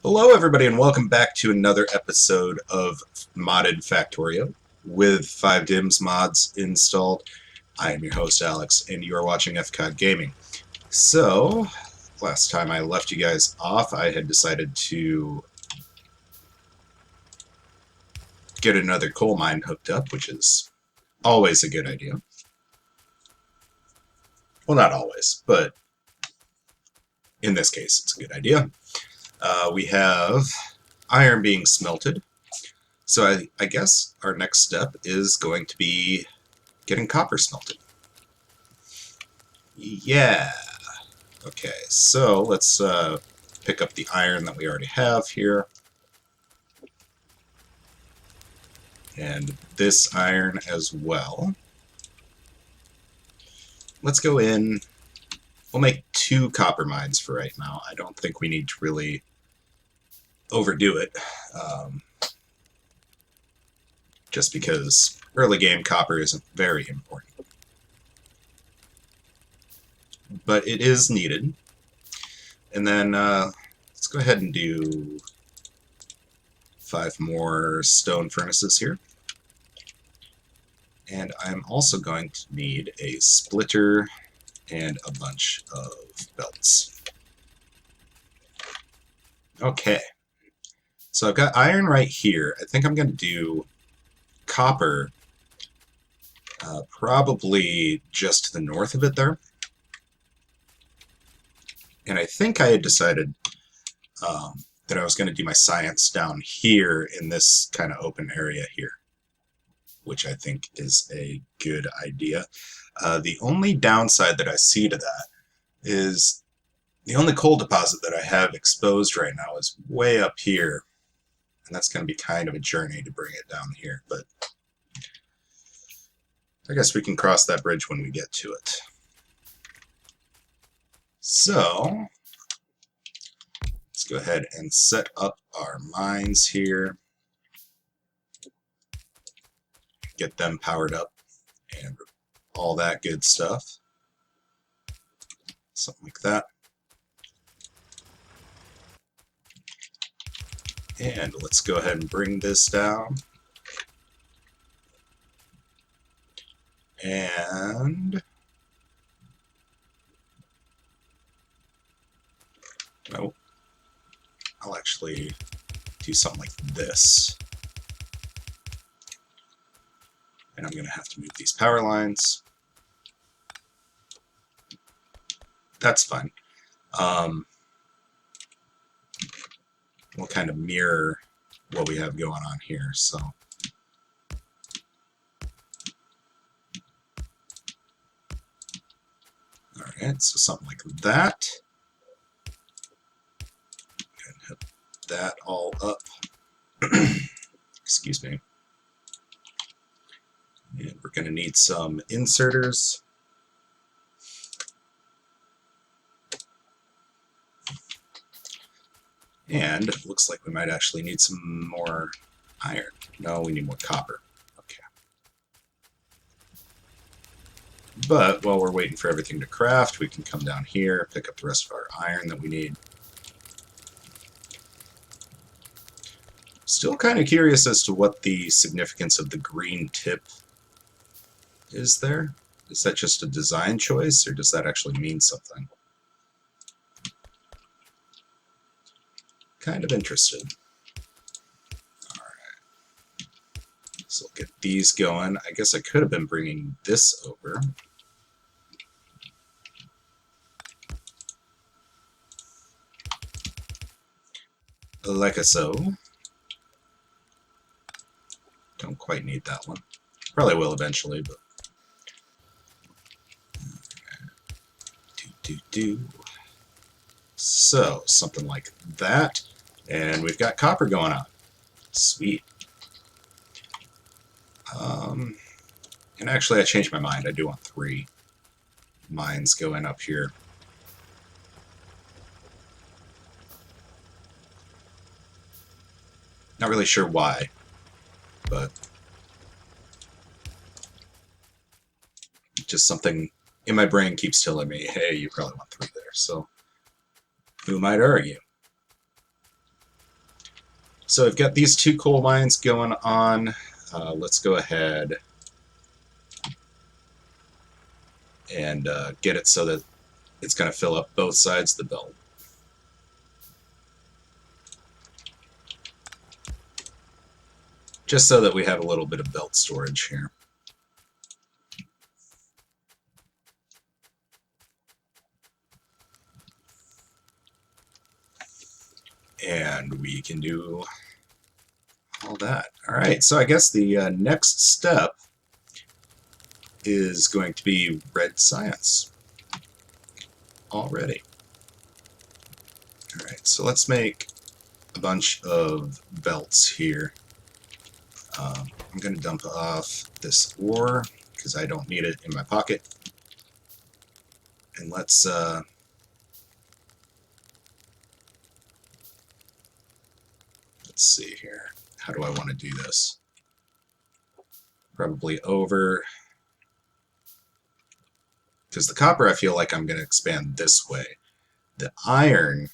Hello, everybody, and welcome back to another episode of Modded Factorio with 5Dim's mods installed. I am your host, Alex, and you are watching FCOD Gaming. So, last time I left you guys off, I had decided to get another coal mine hooked up, which is always a good idea. Well, not always, but in this case, it's a good idea. We have iron being smelted. So I guess our next step is going to be getting copper smelted. Yeah. Okay, so let's pick up the iron that we already have here. And this iron as well. Let's go in. We'll make 2 copper mines for right now. I don't think we need to really overdo it. Just because early game copper isn't very important. But it is needed. And then let's go ahead and do 5 more stone furnaces here. And I'm also going to need a splitter and a bunch of belts. Okay. So I've got iron right here. I think I'm going to do copper probably just to the north of it there. And I think I had decided that I was going to do my science down here in this kind of open area here, which I think is a good idea. The only downside that I see to that is the only coal deposit that I have exposed right now is way up here, and that's going to be kind of a journey to bring it down here, but I guess we can cross that bridge when we get to it. So let's go ahead and set up our mines here. Get them powered up and all that good stuff. Something like that. And let's go ahead and bring this down. And no, I'll actually do something like this. And I'm going to have to move these power lines. That's fine. We'll kind of mirror what we have going on here. So alright, so something like that. And hit that all up. Excuse me. And we're going to need some inserters. And it looks like we might actually need some more iron. No, we need more copper. Okay. But while we're waiting for everything to craft, we can come down here, pick up the rest of our iron that we need. Still kind of curious as to what the significance of the green tip is there. Is that just a design choice, or does that actually mean something? Kind of interested. Alright. So we'll get these going. I guess I could have been bringing this over. Like so. Don't quite need that one. Probably will eventually, but... So, something like that. And we've got copper going on. Sweet. And actually, I changed my mind. I do want 3 mines going up here. Not really sure why, but just something in my brain keeps telling me, hey, you probably want 3 there. So, who might argue? So we've got these two coal mines going on. Let's go ahead and get it so that it's going to fill up both sides of the belt. Just so that we have a little bit of belt storage here. And we can do all that. All right, so I guess the next step is going to be red science already. All right, so let's make a bunch of belts here. I'm going to dump off this ore because I don't need it in my pocket. And let's see here. How do I want to do this? Probably over, because the copper I feel like I'm going to expand this way. The iron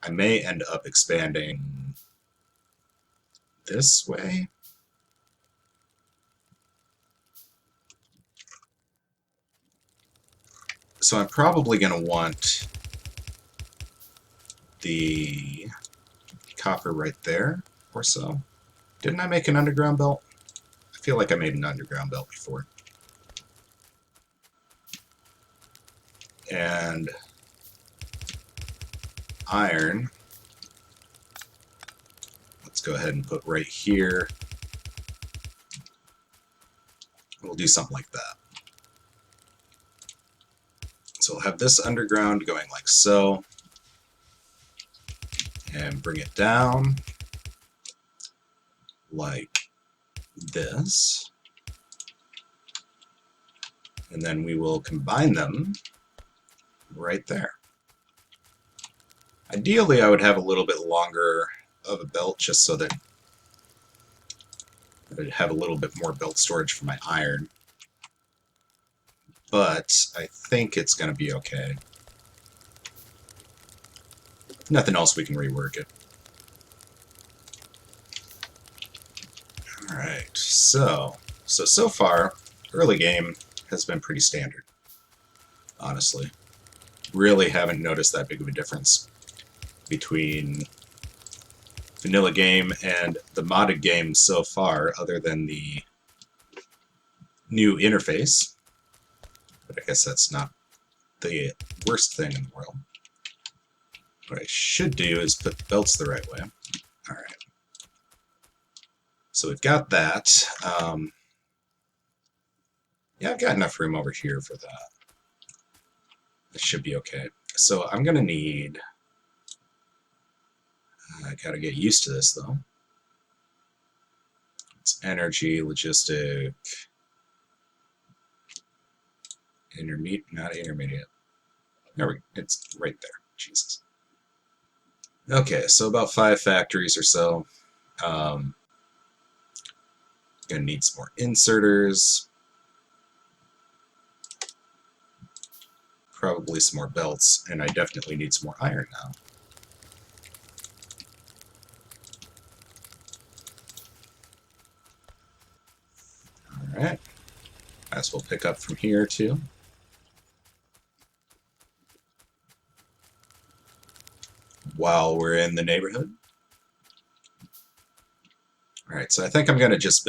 I may end up expanding this way. So I'm probably going to want the copper right there or so. Didn't I make an underground belt? I feel like I made an underground belt before. And iron, let's go ahead and put right here. We'll do something like that. So we'll have this underground going like so. And bring it down like this. And then we will combine them right there. Ideally, I would have a little bit longer of a belt just so that I'd have a little bit more belt storage for my iron. But I think it's going to be okay. If nothing else, we can rework it. Alright, so far, early game has been pretty standard, honestly. Really haven't noticed that big of a difference between vanilla game and the modded game so far, other than the new interface. But I guess that's not the worst thing in the world. What I should do is put the belts the right way. Alright. So we've got that. Yeah, I've got enough room over here for that. It should be okay. So I'm going to need... I gotta get used to this, though. It's energy, logistic... not intermediate. It's right there. Jesus. Okay, so about 5 factories or so. Gonna need some more inserters. Probably some more belts, and I definitely need some more iron now. Alright. Might as well pick up from here, too. While we're in the neighborhood. Alright, so I think I'm going to just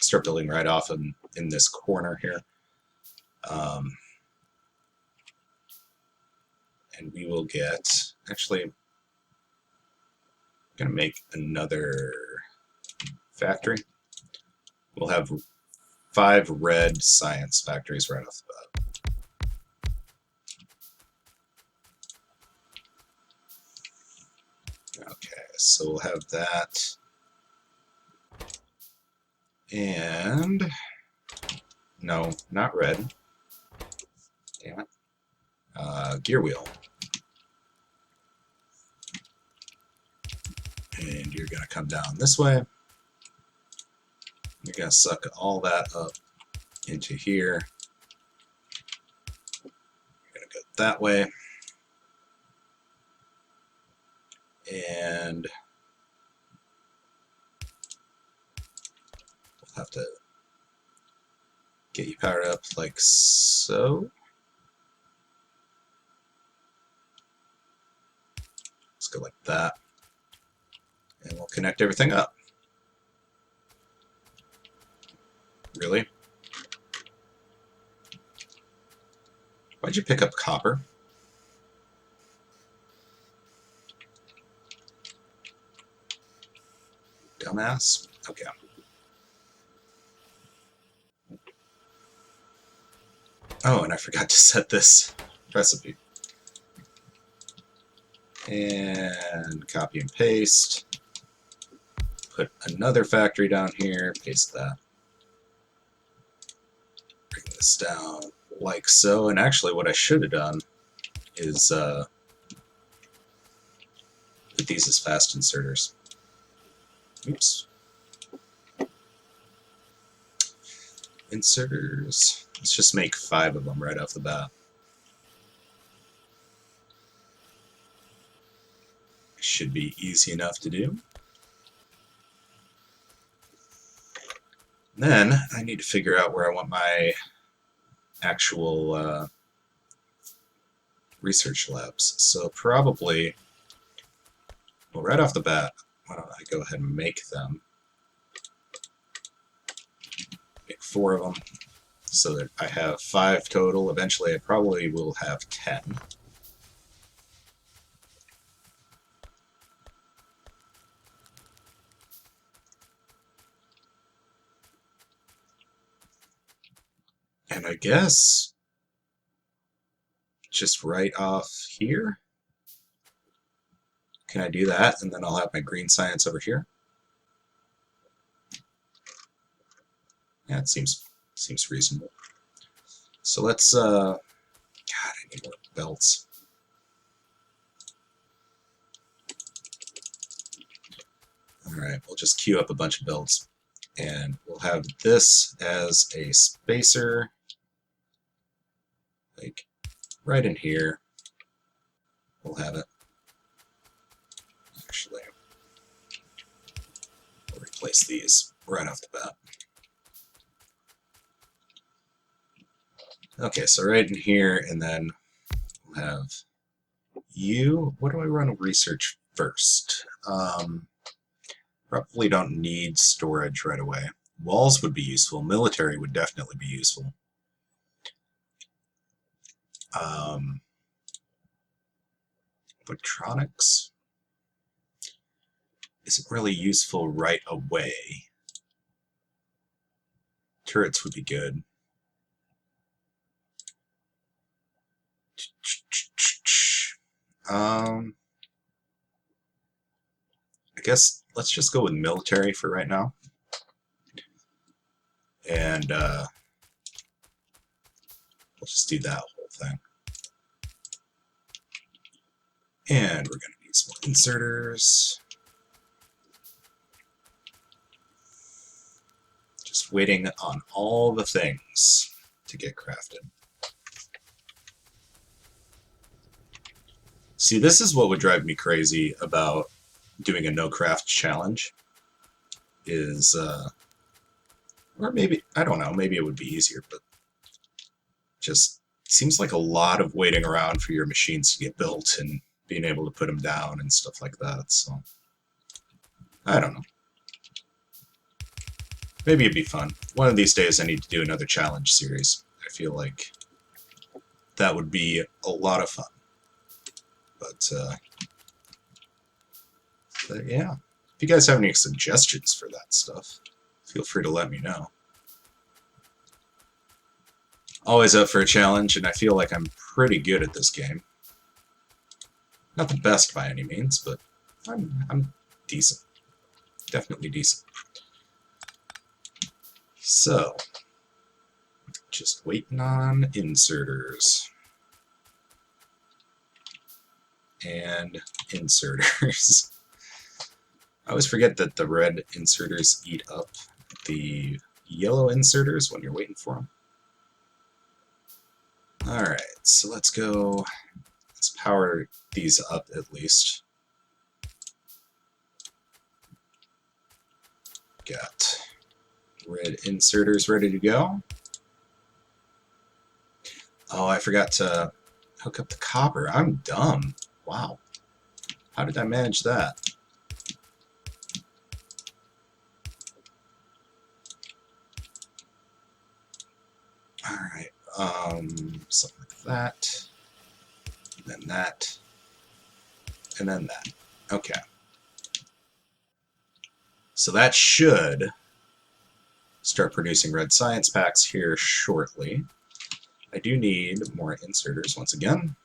start building right off in this corner here. And we will get... Actually, I'm going to make another factory. We'll have 5 red science factories right off the bat. Okay, so we'll have that. And... No, not red. Damn it. Gear wheel. And you're going to come down this way. You're going to suck all that up into here. You're going to go that way. And Have to get you powered up like so. Let's go like that. And we'll connect everything up. Really? Why'd you pick up copper? Dumbass? Okay. Oh, and I forgot to set this recipe. And copy and paste. Put another factory down here, paste that. Bring this down like so. And actually what I should have done is put these as fast inserters. Oops. Inserters. Let's just make 5 of them right off the bat. Should be easy enough to do. Then I need to figure out where I want my actual research labs. So probably, well, right off the bat, why don't I go ahead and make them? Make 4 of them so that I have 5 total. Eventually I probably will have 10. And I guess just right off here, can I do that? And then I'll have my green science over here. Yeah, it seems reasonable. So let's God, I need more belts. Alright, we'll just queue up a bunch of belts. And we'll have this as a spacer, like right in here. We'll have it. Actually, we'll replace these right off the bat. Okay, so right in here, and then we'll have you. What do I run research first? Probably don't need storage right away. Walls would be useful. Military would definitely be useful. Electronics isn't really useful right away. Turrets would be good. I guess let's just go with military for right now. And we'll just do that whole thing. And we're going to need some more inserters. Just waiting on all the things to get crafted. See, this is what would drive me crazy about doing a no-craft challenge. Is, or maybe, I don't know, maybe it would be easier, but just seems like a lot of waiting around for your machines to get built and being able to put them down and stuff like that, so I don't know. Maybe it'd be fun. One of these days I need to do another challenge series. I feel like that would be a lot of fun. But yeah, if you guys have any suggestions for that stuff, feel free to let me know. Always up for a challenge, and I feel like I'm pretty good at this game. Not the best by any means, but I'm decent. Definitely decent. So, just waiting on inserters. And inserters. I always forget that the red inserters eat up the yellow inserters when you're waiting for them. Alright, so let's go. Let's power these up at least. Got Red inserters ready to go. Oh, I forgot to hook up the copper. I'm dumb. Wow. How did I manage that? Alright, something like that. And then that. And then that. Okay. So that should start producing red science packs here shortly. I do need more inserters once again.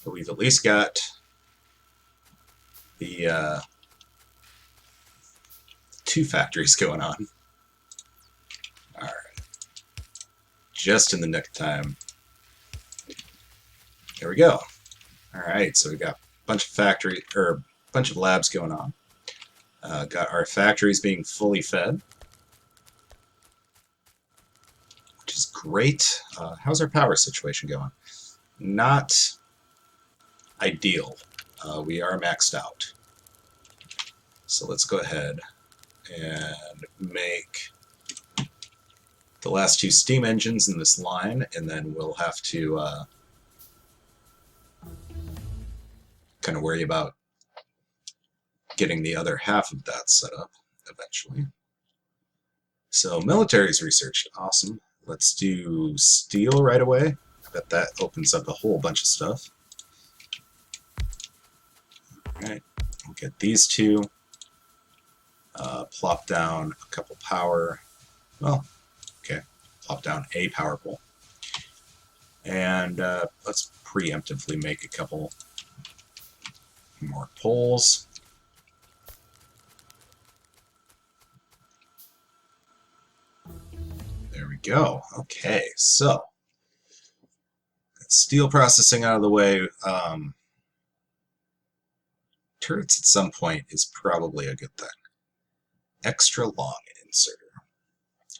But we've at least got the 2 factories going on. Alright. Just in the nick of time. There we go. Alright, so we got a bunch of labs going on. Got our factories being fully fed, which is great. How's our power situation going? Not ideal. We are maxed out. So let's go ahead and make the last 2 steam engines in this line, and then we'll have to kind of worry about getting the other half of that set up eventually. So military's researched. Awesome. Let's do steel right away. I bet that opens up a whole bunch of stuff. Alright, we'll get these 2. Plop down a couple power. Well, okay. Plop down a power pole. And let's preemptively make a couple more poles. There we go. Okay, so steel processing out of the way. Turrets at some point is probably a good thing. Extra long inserter.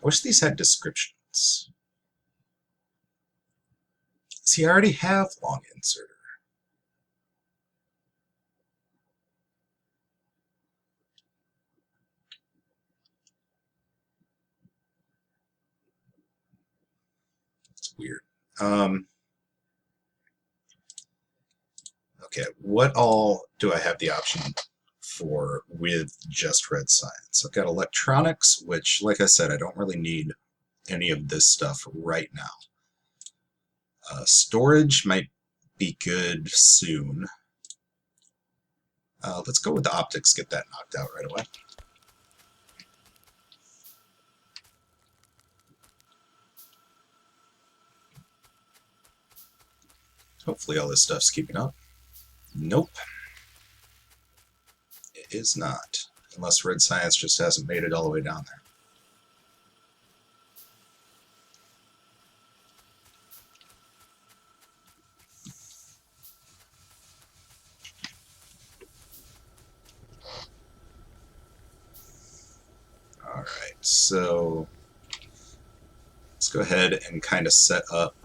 I wish these had descriptions. See, I already have long inserter. It's weird. Okay, what all do I have the option for with just red science? I've got electronics, which, like I said, I don't really need any of this stuff right now. Storage might be good soon. Let's go with the optics, get that knocked out right away. Hopefully all this stuff's keeping up. Nope. It is not. Unless red science just hasn't made it all the way down there. Alright, so let's go ahead and kind of set up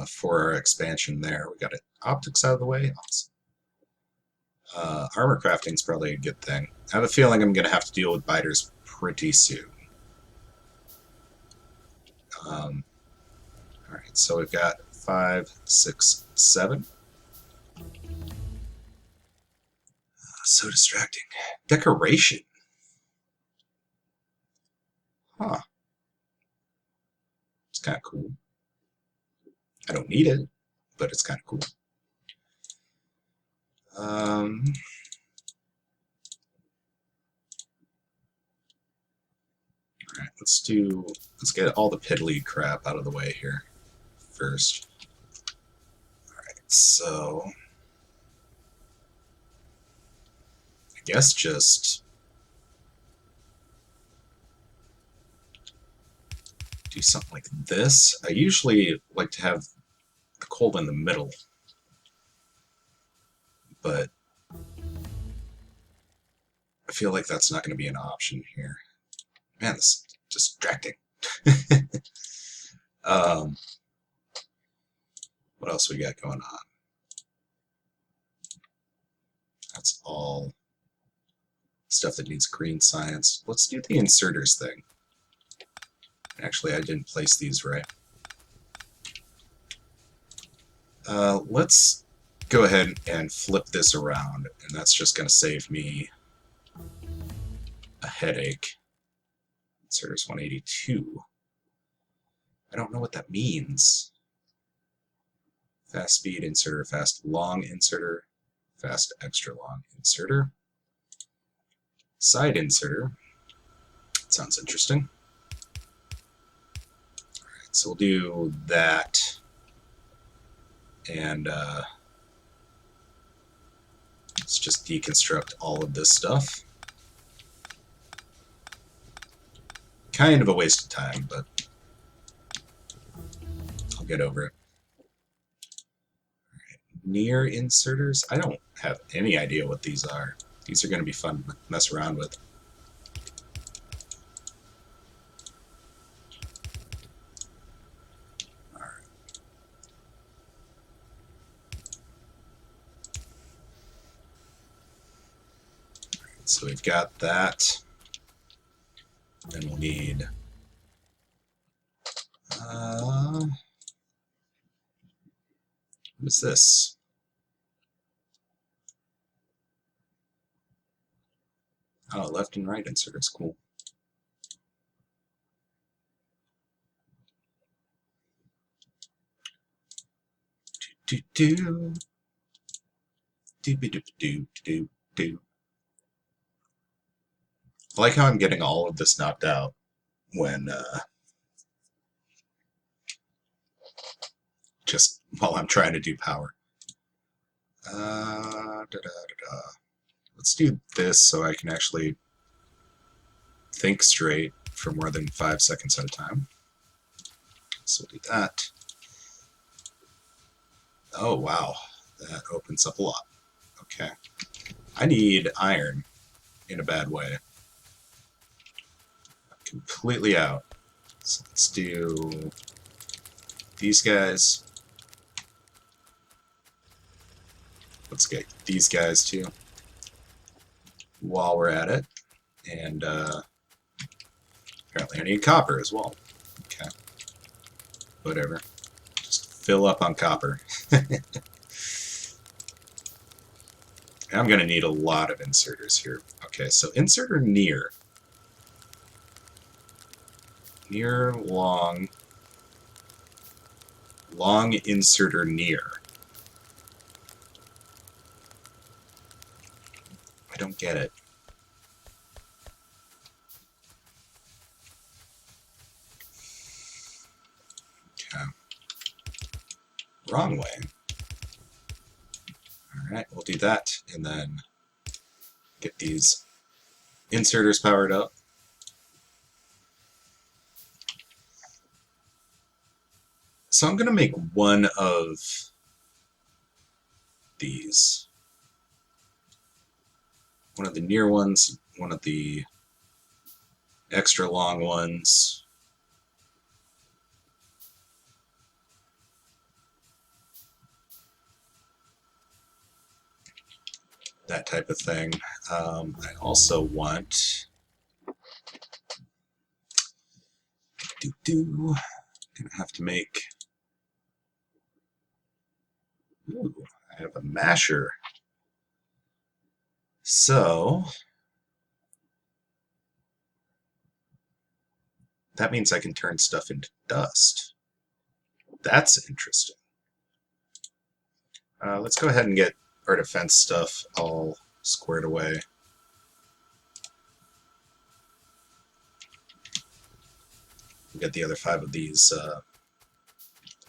for our expansion there. We got it. Optics out of the way. Awesome. Armor crafting is probably a good thing. I have a feeling I'm going to have to deal with biters pretty soon. Alright, so we've got 5, 6, 7. So distracting. Decoration. Huh. It's kind of cool. I don't need it, but it's kind of cool. Alright, let's get all the piddly crap out of the way here first. Alright, so I guess just do something like this. I usually like to have the cold in the middle, but I feel like that's not going to be an option here. Man, this is distracting. What else we got going on? That's all stuff that needs green science. Let's do the inserters thing. Actually, I didn't place these right. Let's go ahead and flip this around, and that's just going to save me a headache. Inserters 182. I don't know what that means. Fast speed inserter, fast long inserter, fast extra long inserter, side inserter. Sounds interesting. Alright, so we'll do that. And let's just deconstruct all of this stuff. Kind of a waste of time, but I'll get over it. Alright, near inserters. I don't have any idea what these are. These are going to be fun to mess around with. So we've got that. Then we'll need what is this? Oh, left and right inserters, cool. Do do do do do do do do. I like how I'm getting all of this knocked out when just while I'm trying to do power. Let's do this so I can actually think straight for more than 5 seconds at a time. So we'll do that. Oh wow, that opens up a lot. Okay. I need iron in a bad way. I'm completely out. So let's do these guys. Let's get these guys too while we're at it. And apparently I need copper as well. Okay. Whatever. Just fill up on copper. I'm going to need a lot of inserters here. Okay, so inserter near. Near, long. Long inserter near. I don't get it. Okay. Wrong way. Alright, we'll do that, and then get these inserters powered up. So I'm going to make one of these. One of the near ones, one of the extra long ones. That type of thing. I also want gonna have to make. Ooh, I have a masher. So that means I can turn stuff into dust. That's interesting. Let's go ahead and get our defense stuff all squared away. We'll get the other 5 of these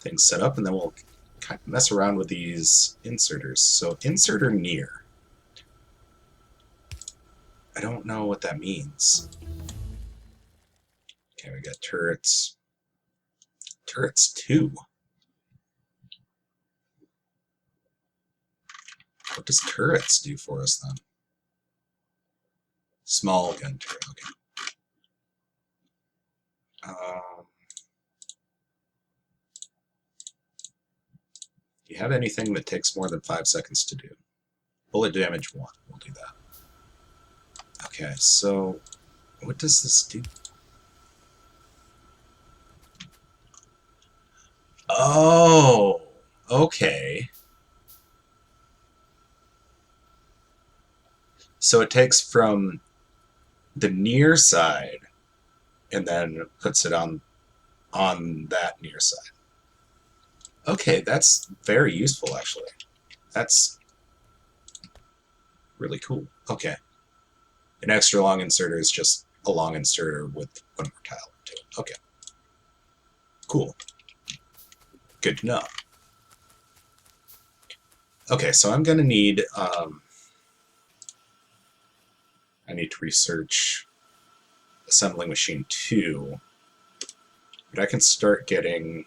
things set up, and then we'll kind of mess around with these inserters. So inserter near. I don't know what that means. Okay, we got turrets. Turrets 2. What does turrets do for us then? Small gun turret, okay. Do you have anything that takes more than 5 seconds to do? Bullet damage 1. We'll do that. Okay, so what does this do? Oh, okay. So it takes from the near side and then puts it on that near side. Okay, that's very useful actually. That's really cool. Okay. An extra long inserter is just a long inserter with one more tile to it. Okay. Cool. Good to know. Okay, so I'm gonna need I need to research assembling machine 2, but I can start getting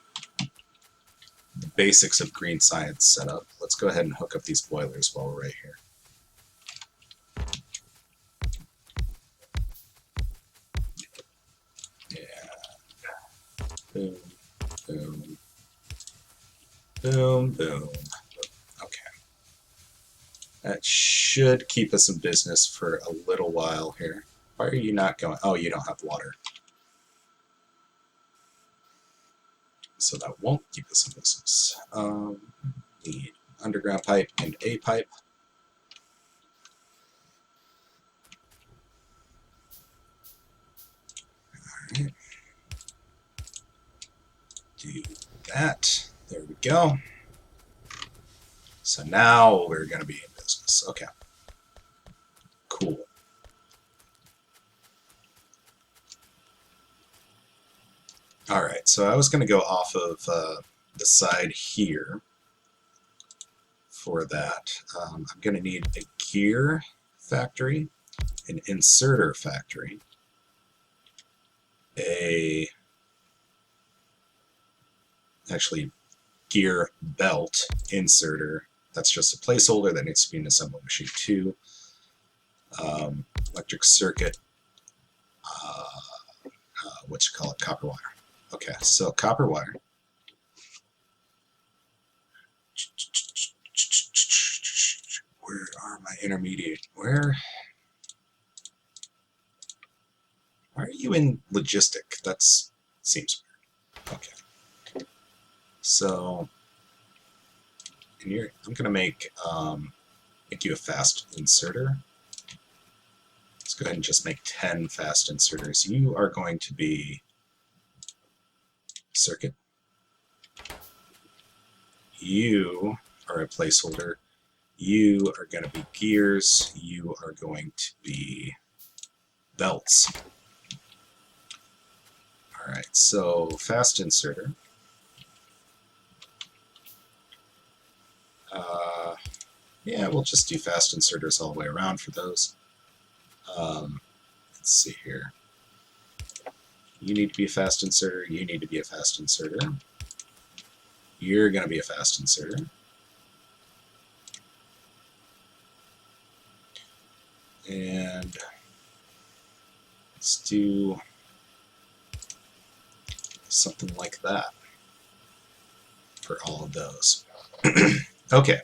the basics of green science set up. Let's go ahead and hook up these boilers while we're right here. And boom, boom, boom, boom. Okay. That should keep us in business for a little while here. Why are you not going? Oh, you don't have water. So that won't keep us in business. Need underground pipe and a pipe. Alright. Do that. There we go. So now we're going to be in business. Okay. Cool. Alright, so I was going to go off of the side here for that. I'm going to need a gear factory, an inserter factory, actually gear belt inserter. That's just a placeholder that needs to be in assembly machine 2. Electric circuit, what you call it, copper wire. Okay, so copper wire. Where are my intermediate? Why are you in logistic? That seems weird. Okay. So, I'm going to make you a fast inserter. Let's go ahead and just make 10 fast inserters. You are going to be circuit. You are a placeholder. You are going to be gears. You are going to be belts. Alright, so fast inserter. Yeah, we'll just do fast inserters all the way around for those. Let's see here. You need to be a fast inserter. You need to be a fast inserter. You're going to be a fast inserter. And let's do something like that for all of those. Okay,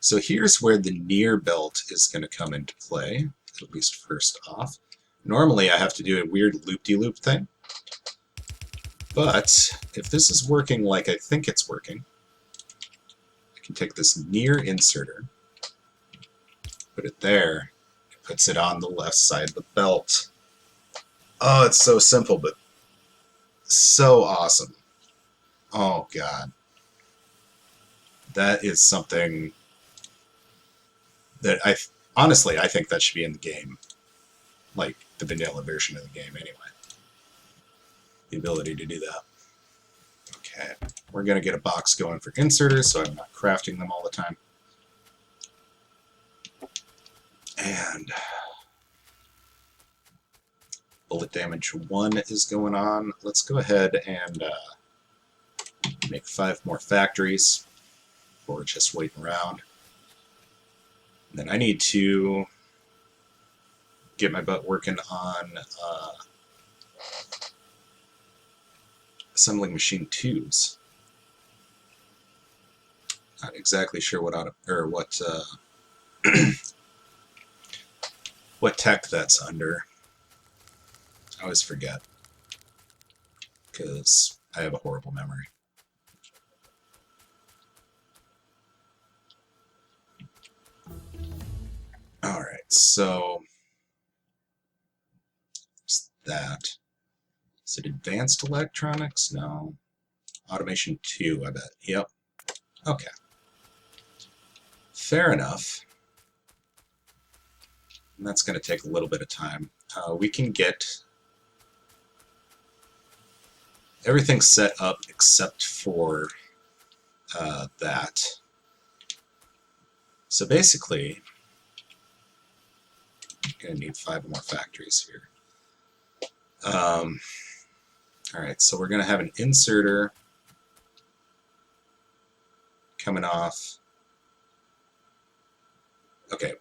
so here's where the near belt is going to come into play, at least first off. Normally I have to do a weird loop-de-loop thing, but if this is working like I think it's working, I can take this near inserter, put it there, it puts it on the left side of the belt. Oh, it's so simple, but so awesome. Oh, God. That is something that honestly, I think that should be in the game. Like, the vanilla version of the game, anyway. The ability to do that. Okay. We're going to get a box going for inserters, so I'm not crafting them all the time. And bullet damage 1 is going on. Let's go ahead and make 5 more factories. Or just waiting around. And then I need to get my butt working on assembling machine 2s. Not exactly sure what what tech that's under. I always forget because I have a horrible memory. Alright, so that. Is it advanced electronics? No. Automation 2, I bet. Yep. Okay. Fair enough. And that's going to take a little bit of time. We can get everything set up except for that. So basically, I'm going to need 5 more factories here. Alright, so we're going to have an inserter coming off. Okay.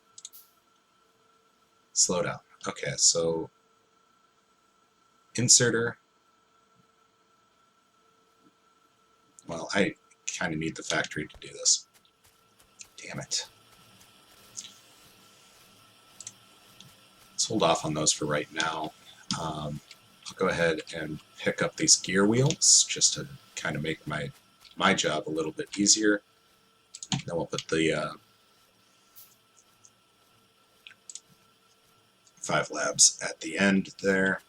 Slow down. Okay, so inserter. Well, I kind of need the factory to do this. Damn it. Let's hold off on those for right now. I'll go ahead and pick up these gear wheels just to kind of make my job a little bit easier. Then we'll put the 5 labs at the end there.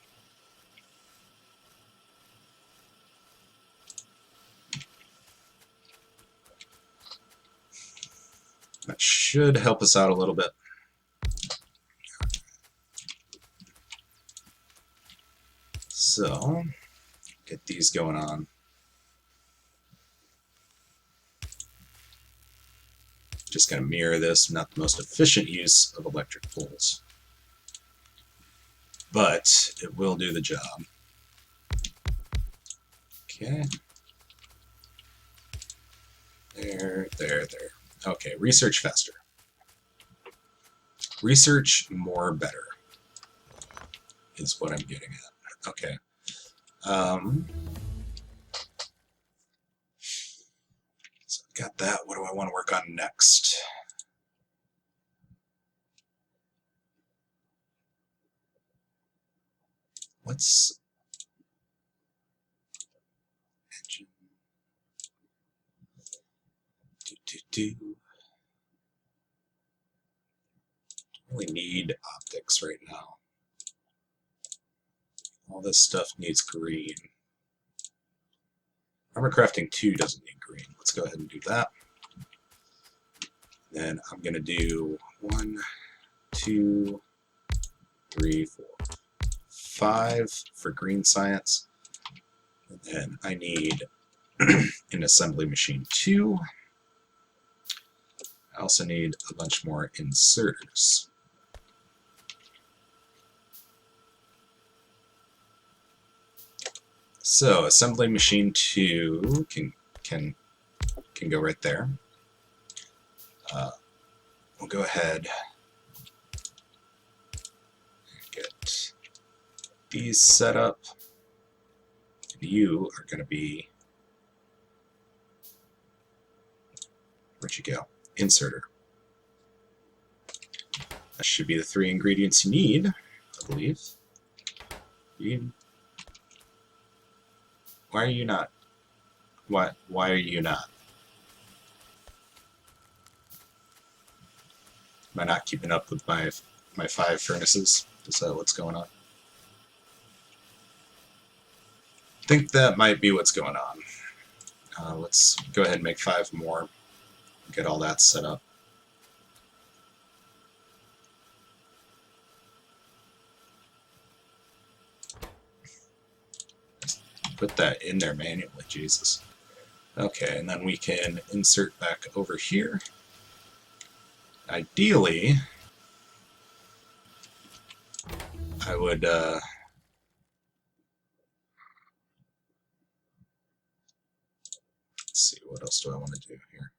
That should help us out a little bit. So, get these going on. Just going to mirror this, not the most efficient use of electric poles. But it will do the job. Okay. There. Okay, research faster. Research more better is what I'm getting at. Okay. So I've got that. What do I want to work on next? Let's engine. Really need optics right now. All this stuff needs green. Armor crafting 2 doesn't need green. Let's go ahead and do that. Then I'm going to do 1, 2, 3, 4, 5 for green science. And then I need an assembly machine 2. I also need a bunch more inserters. So assembly machine 2 can go right there. We'll go ahead and get these set up. And you are going to be, where'd you go? Inserter. That should be the 3 ingredients you need, I believe. Why are you not? Why are you not? Am I not keeping up with my 5 furnaces? Is that what's going on? I think that might be what's going on. Let's go ahead and make 5 more. Get all that set up. Put that in there manually, Jesus. Okay, and then we can insert back over here. Ideally, I would let's see, what else do I want to do here?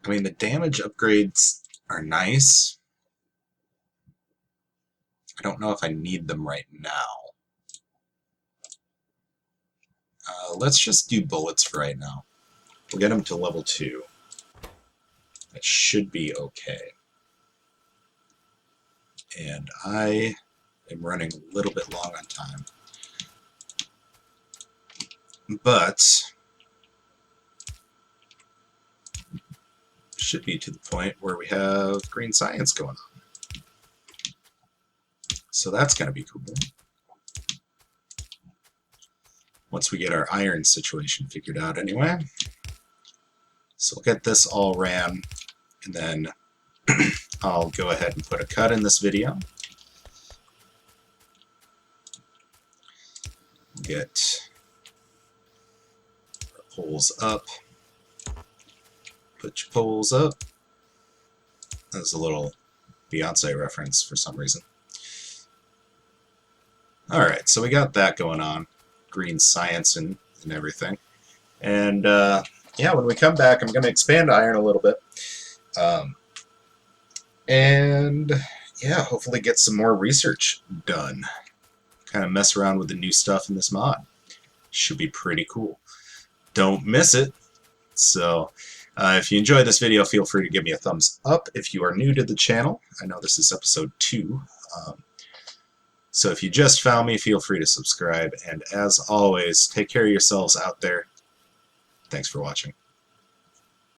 I mean, the damage upgrades are nice. I don't know if I need them right now. Let's just do bullets for right now. We'll get them to level 2. That should be okay. And I am running a little bit long on time. But should be to the point where we have green science going on. So that's going to be cool. Once we get our iron situation figured out anyway. So we'll get this all ran, and then I'll go ahead and put a cut in this video. Get our poles up. Put your poles up. That's a little Beyonce reference for some reason. Alright, so we got that going on. Green science and everything. And yeah, when we come back, I'm going to expand iron a little bit. And yeah, hopefully get some more research done. Kind of mess around with the new stuff in this mod. Should be pretty cool. Don't miss it. So if you enjoyed this video, feel free to give me a thumbs up. If you are new to the channel, I know this is episode 2. So if you just found me, feel free to subscribe. And as always, take care of yourselves out there. Thanks for watching.